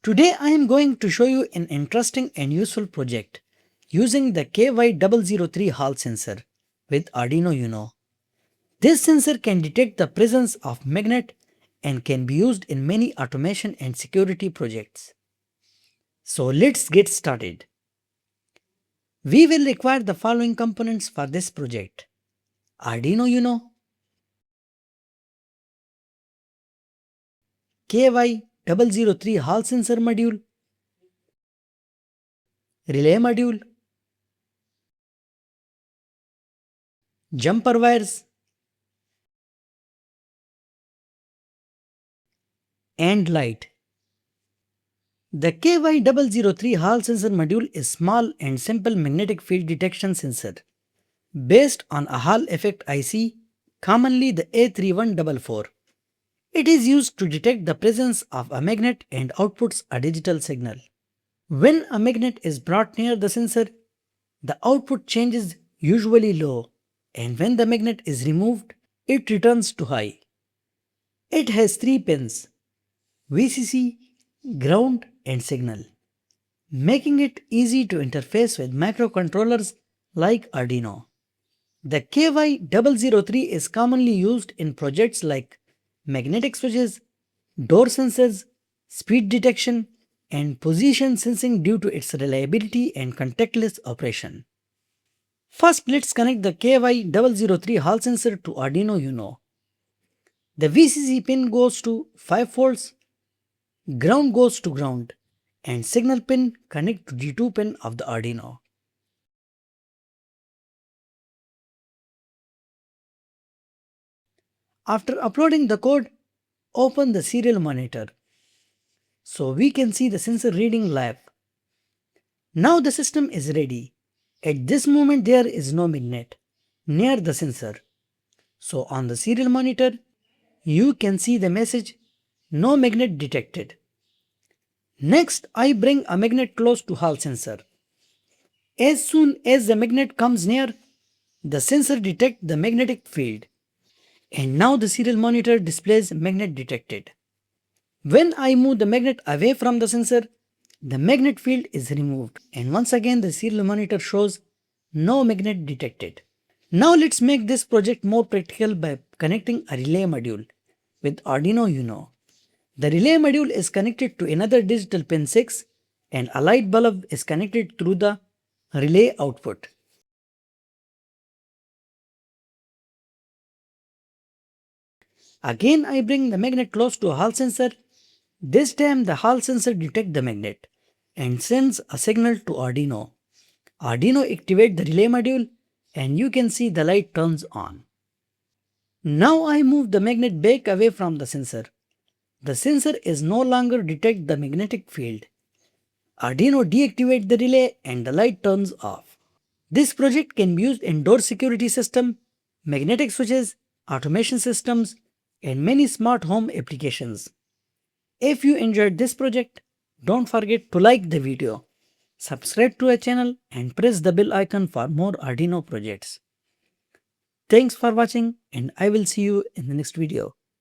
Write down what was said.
Today I am going to show you an interesting and useful project using the KY-003 Hall sensor with Arduino Uno. This sensor can detect the presence of magnet and can be used in many automation and security projects. So let's get started. We will require the following components for this project: Arduino Uno, KY-003 Hall sensor module, relay module, jumper wires, and light. The KY-003 Hall sensor module is small and simple magnetic field detection sensor based on a Hall effect IC, commonly the A3144. It is used to detect the presence of a magnet and outputs a digital signal. When a magnet is brought near the sensor, the output changes usually low, and when the magnet is removed, it returns to high. It has 3 pins: VCC, ground, and signal, making it easy to interface with microcontrollers like Arduino. The KY-003 is commonly used in projects like magnetic switches, door sensors, speed detection, and position sensing due to its reliability and contactless operation. First, let's connect the KY-003 Hall sensor to Arduino Uno. The VCC pin goes to 5 volts, ground goes to ground, and signal pin connect to D2 pin of the Arduino. After uploading the code, open the serial monitor so we can see the sensor reading live. Now the system is ready. At this moment there is no magnet near the sensor. So on the serial monitor, you can see the message "No magnet detected." Next, I bring a magnet close to Hall sensor. As soon as the magnet comes near, the sensor detects the magnetic field. And now the serial monitor displays magnet detected. When I move the magnet away from the sensor, the magnet field is removed, and once again the serial monitor shows no magnet detected. Now let's make this project more practical by connecting a relay module with Arduino Uno. The relay module is connected to another digital pin 6 and a light bulb is connected through the relay output. Again I bring the magnet close to a Hall sensor. This time the Hall sensor detects the magnet and sends a signal to Arduino. Arduino activates the relay module and you can see the light turns on. Now I move the magnet back away from the sensor. The sensor is no longer detect the magnetic field. Arduino deactivates the relay and the light turns off. This project can be used in door security system, magnetic switches, automation systems, and many smart home applications. If you enjoyed this project, don't forget to like the video, subscribe to our channel and press the bell icon for more Arduino projects. Thanks for watching and I will see you in the next video.